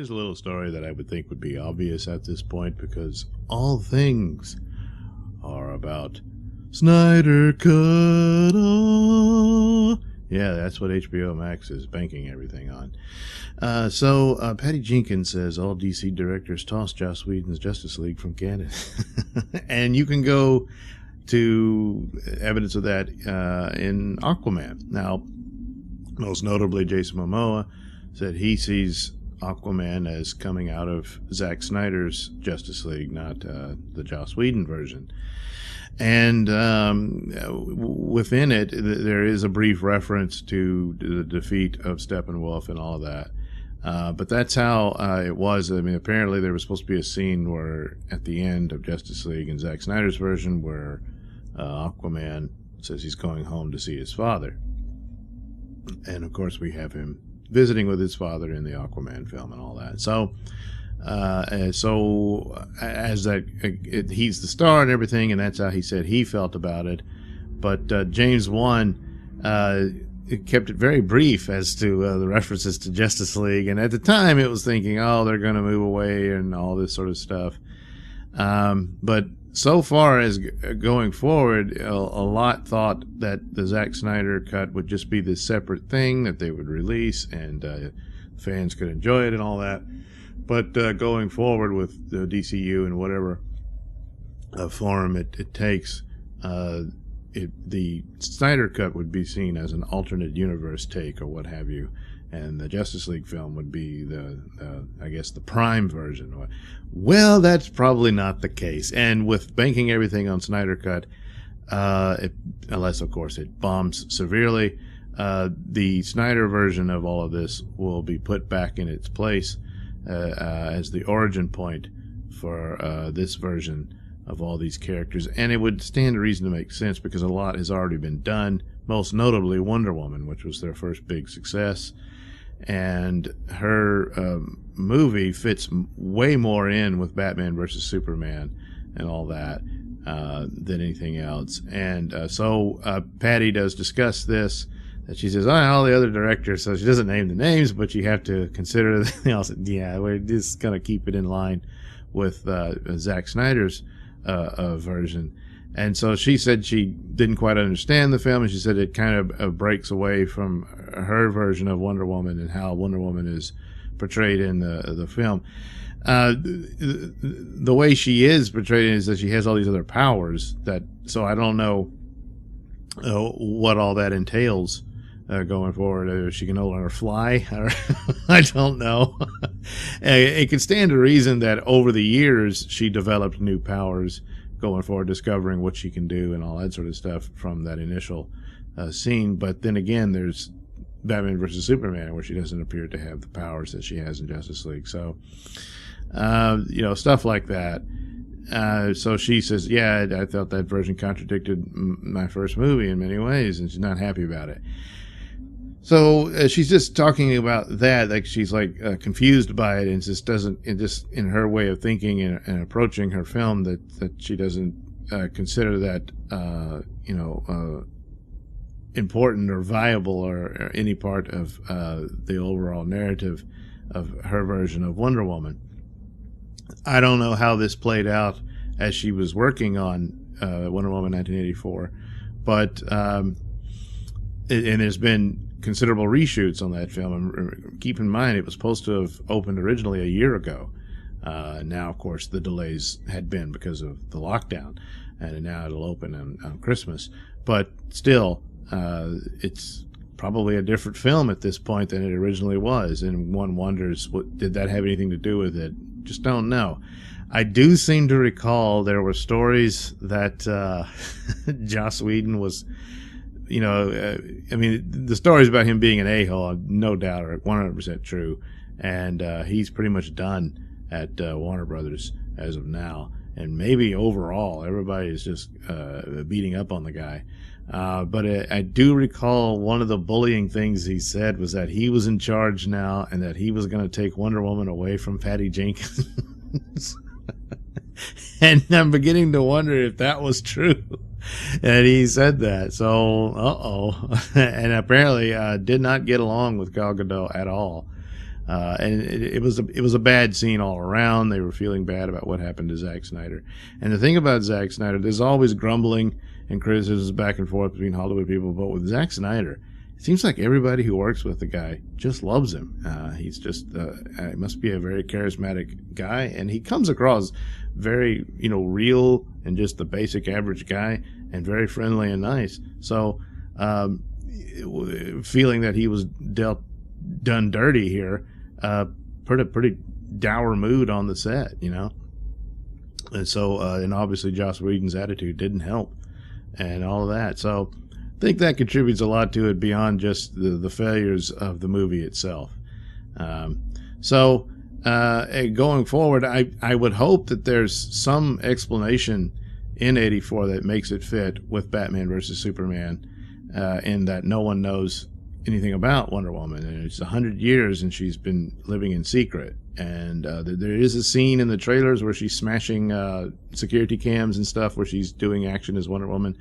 Here's a little story that I would think would be obvious at this point, because all things are about Snyder Cut. Oh. Yeah, that's what HBO Max is banking everything on. So Patty Jenkins says all DC directors toss Joss Whedon's Justice League from Canon. And you can go to evidence of that in Aquaman. Now, most notably, Jason Momoa said he sees Aquaman as coming out of Zack Snyder's Justice League, not the Joss Whedon version. And within it, there is a brief reference to the defeat of Steppenwolf and all of that. But that's how it was. I mean, apparently there was supposed to be a scene where, at the end of Justice League in Zack Snyder's version, where Aquaman says he's going home to see his father. And, of course, we have him visiting with his father in the Aquaman film and all that. So, as that, he's the star and everything, and that's how he said he felt about it. But James Wan kept it very brief as to the references to Justice League, and at the time it was thinking, oh, they're going to move away and all this sort of stuff. But so far as going forward, a lot thought that the Zack Snyder cut would just be this separate thing that they would release, and fans could enjoy it and all that. But going forward with the DCU and whatever form it takes, the Snyder cut would be seen as an alternate universe take or what have you, and the Justice League film would be I guess the prime version. Well, that's probably not the case. And with banking everything on Snyder cut, unless of course it bombs severely, the Snyder version of all of this will be put back in its place as the origin point for this version of all these characters. And it would stand to reason to make sense, because a lot has already been done, most notably Wonder Woman, which was their first big success. And her movie fits way more in with Batman versus Superman and all that than anything else. And so Patty does discuss this, that she says, all the other directors, so she doesn't name the names, but you have to consider yeah, we're just going to keep it in line with Zack Snyder's version. And so she said she didn't quite understand the film, and she said it kind of breaks away from her version of Wonder Woman and how Wonder Woman is portrayed in the film. The way she is portrayed is that she has all these other powers, so I don't know what all that entails going forward. She can no longer fly, or I don't know. It could stand to reason that over the years she developed new powers going forward, discovering what she can do and all that sort of stuff from that initial scene. But then again, there's Batman versus Superman, where she doesn't appear to have the powers that she has in Justice League. So, stuff like that. So she says, yeah, I thought that version contradicted my first movie in many ways, and she's not happy about it. So she's just talking about that, like she's confused by it, and just doesn't, just in her way of thinking and approaching her film, that she doesn't consider that important or viable or any part of the overall narrative of her version of Wonder Woman. I don't know how this played out as she was working on Wonder Woman 1984, but and there's been considerable reshoots on that film. And keep in mind, it was supposed to have opened originally a year ago. Now, of course, the delays had been because of the lockdown, and now it'll open on Christmas. But still, it's probably a different film at this point than it originally was, and one wonders, did that have anything to do with it? Just don't know. I do seem to recall there were stories that Joss Whedon was, the stories about him being an a-hole, no doubt, are 100% true. And he's pretty much done at Warner Brothers as of now. And maybe overall, everybody is just beating up on the guy. But I do recall one of the bullying things he said was that he was in charge now, and that he was going to take Wonder Woman away from Patty Jenkins. And I'm beginning to wonder if that was true. And he said that. So, and apparently did not get along with Gal Gadot at all. And it was a bad scene all around. They were feeling bad about what happened to Zack Snyder. And the thing about Zack Snyder, there's always grumbling and criticisms back and forth between Hollywood people, but with Zack Snyder, it seems like everybody who works with the guy just loves him. He's just he must be a very charismatic guy, and he comes across very, real and just the basic average guy, and very friendly and nice. So feeling that he was done dirty here, put a pretty dour mood on the set, and so and obviously Joss Whedon's attitude didn't help, and all of that. So I think that contributes a lot to it beyond just the failures of the movie itself. So going forward, I would hope that there's some explanation in '84 that makes it fit with Batman versus Superman, in that no one knows anything about Wonder Woman, and it's 100 years and she's been living in secret. And there is a scene in the trailers where she's smashing security cams and stuff, where she's doing action as Wonder Woman.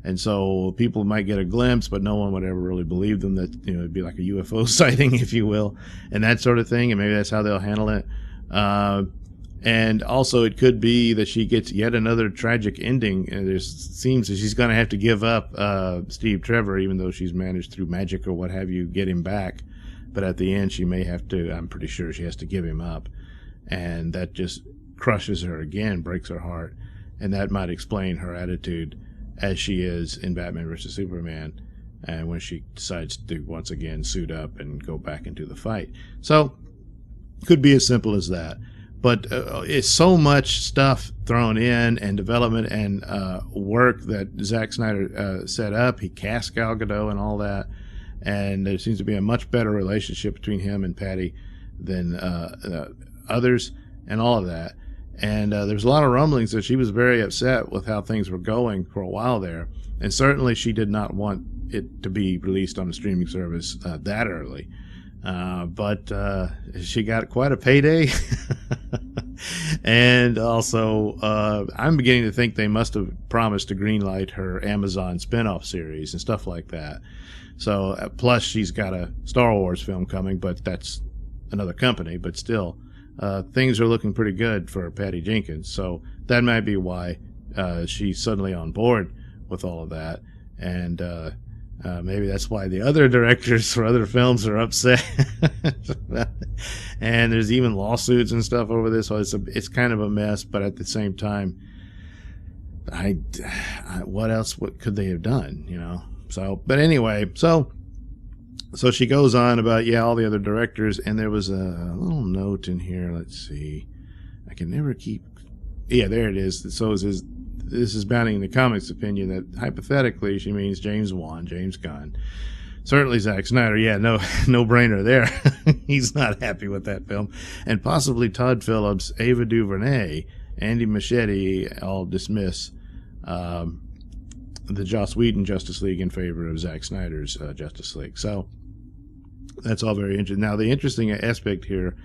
And so people might get a glimpse, but no one would ever really believe them, that it'd be like a UFO sighting, if you will, and that sort of thing. And maybe that's how they'll handle it. And also it could be that she gets yet another tragic ending, and it seems that she's going to have to give up Steve Trevor, even though she's managed through magic or what have you get him back. But at the end she may have to, I'm pretty sure she has to give him up, and that just crushes her again, breaks her heart. And that might explain her attitude as she is in Batman vs. Superman, and when she decides to once again suit up and go back into the fight. So could be as simple as that. But it's so much stuff thrown in, and development and work that Zack Snyder set up. He cast Gal Gadot and all that, and there seems to be a much better relationship between him and Patty than others, and all of that. And there's a lot of rumblings that she was very upset with how things were going for a while there, and certainly she did not want it to be released on a streaming service that early. But she got quite a payday. And also, I'm beginning to think they must have promised to greenlight her Amazon spinoff series and stuff like that. So, plus she's got a Star Wars film coming, but that's another company. But still, things are looking pretty good for Patty Jenkins. So that might be why she's suddenly on board with all of that. And maybe that's why the other directors for other films are upset. And there's even lawsuits and stuff over this, so it's kind of a mess. But at the same time, what could they have done, So, but anyway, so she goes on about all the other directors, and there was a little note in here. Let's see, I can never keep. Yeah, there it is. So this is bounding the comics opinion that hypothetically she means James Wan, James Gunn. Certainly Zack Snyder, no brainer there. He's not happy with that film. And possibly Todd Phillips, Ava DuVernay, Andy Muschietti all dismiss the Joss Whedon Justice League in favor of Zack Snyder's Justice League. So that's all very interesting. Now the interesting aspect here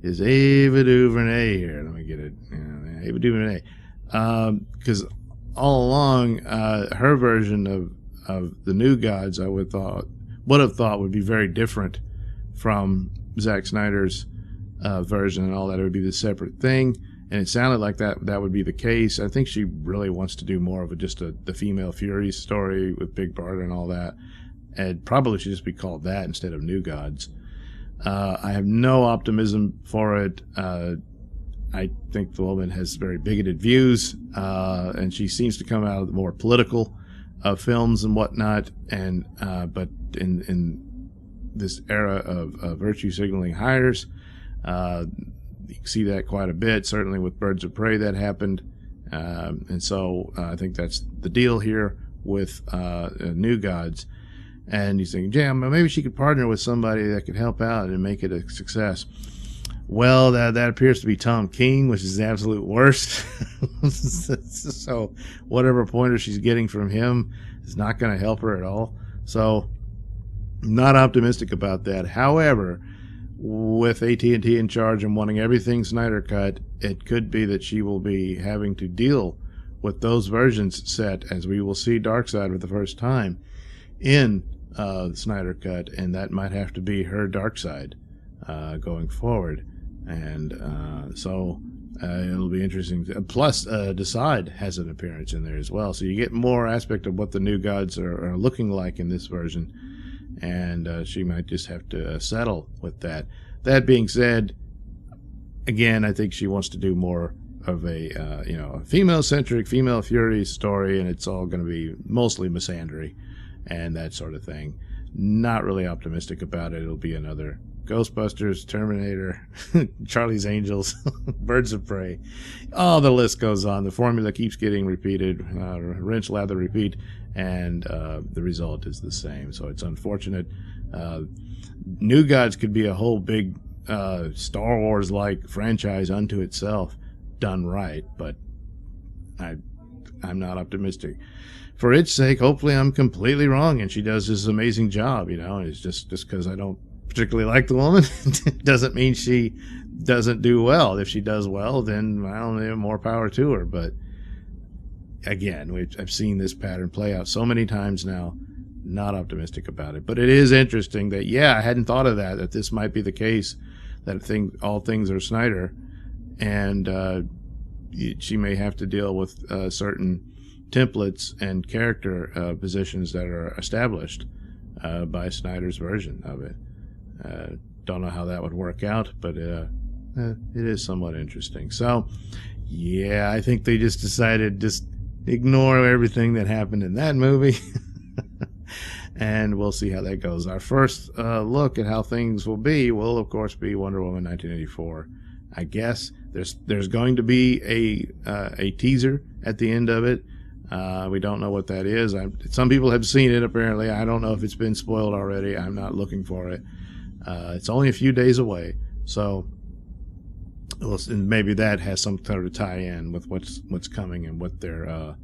is Ava DuVernay here. Let me get it. Ava DuVernay. Because all along, her version of the New Gods, I would have thought would be very different from Zack Snyder's version and all that. It would be the separate thing, and it sounded like that would be the case. I think she really wants to do more of the female Fury story with Big Brother and all that, and probably should just be called that instead of New Gods. I have no optimism for it. I think the woman has very bigoted views, and she seems to come out of the more political films and whatnot. And but in this era of virtue signaling hires, you can see that quite a bit. Certainly with Birds of Prey that happened, and so I think that's the deal here with New Gods. And he's thinking, maybe she could partner with somebody that could help out and make it a success. Well, that appears to be Tom King, which is the absolute worst. So whatever pointer she's getting from him is not going to help her at all. So not optimistic about that. However, with AT&T in charge and wanting everything Snyder cut, it could be that she will be having to deal with those versions set, as we will see Darkseid for the first time in the Snyder cut, and that might have to be her Darkseid. going forward. And so it'll be interesting. Plus, Decide has an appearance in there as well. So you get more aspect of what the new gods are looking like in this version. And she might just have to settle with that. That being said, again, I think she wants to do more of a a female-centric, female Fury story, and it's all going to be mostly misandry and that sort of thing. Not really optimistic about it. It'll be another Ghostbusters, Terminator, Charlie's Angels, Birds of Prey. Oh, the list goes on. The formula keeps getting repeated, rinse, lather, repeat, and the result is the same. So it's unfortunate. New Gods could be a whole big Star Wars-like franchise unto itself, done right, but I'm not optimistic. For its sake, hopefully I'm completely wrong and she does this amazing job. It's just because I don't particularly like the woman doesn't mean she doesn't do well. If she does well, then I don't know, more power to her. But again, I've seen this pattern play out so many times now. Not optimistic about it, but it is interesting that I hadn't thought of that this might be the case, that all things are Snyder, and she may have to deal with certain templates and character positions that are established by Snyder's version of it. Don't know how that would work out, but it is somewhat interesting. So I think they just decided ignore everything that happened in that movie. And we'll see how that goes. Our first look at how things will be will, of course, be Wonder Woman 1984. I guess there's going to be a teaser at the end of it. We don't know what that is. Some people have seen it, apparently. I don't know if it's been spoiled already. I'm not looking for it. It's only a few days away, so maybe that has some sort of tie-in with what's coming and what their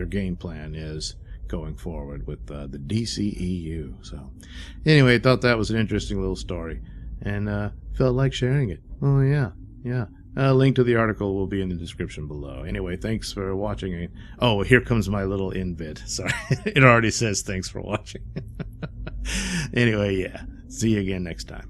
game plan is going forward with the DCEU. So anyway, I thought that was an interesting little story and felt like sharing it. Oh yeah. A link to the article will be in the description below. Anyway, thanks for watching. Oh, here comes my little in bit. Sorry, it already says thanks for watching. Anyway, see you again next time.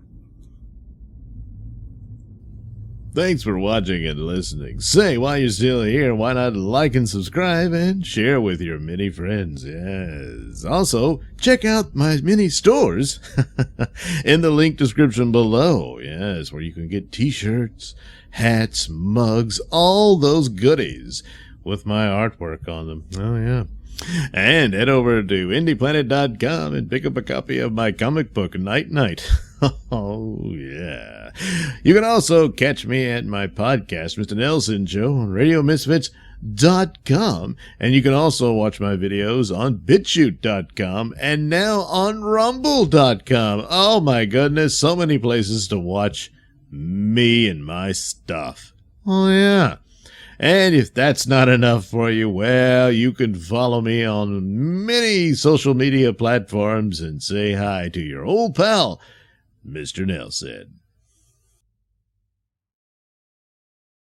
Thanks for watching and listening. Say, while you're still here, why not like and subscribe and share with your many friends? Yes. Also, check out my mini stores in the link description below. Yes, where you can get t-shirts, hats, mugs, all those goodies with my artwork on them. Oh, yeah. And head over to indieplanet.com and pick up a copy of my comic book, Night Night. Oh, yeah. You can also catch me at my podcast, Mr Nailsin Show, on RadioMisfits.com. And you can also watch my videos on BitChute.com and now on Rumble.com. Oh, my goodness, so many places to watch me and my stuff. Oh, yeah. And if that's not enough for you, well, you can follow me on many social media platforms and say hi to your old pal, Mr. Nailsin.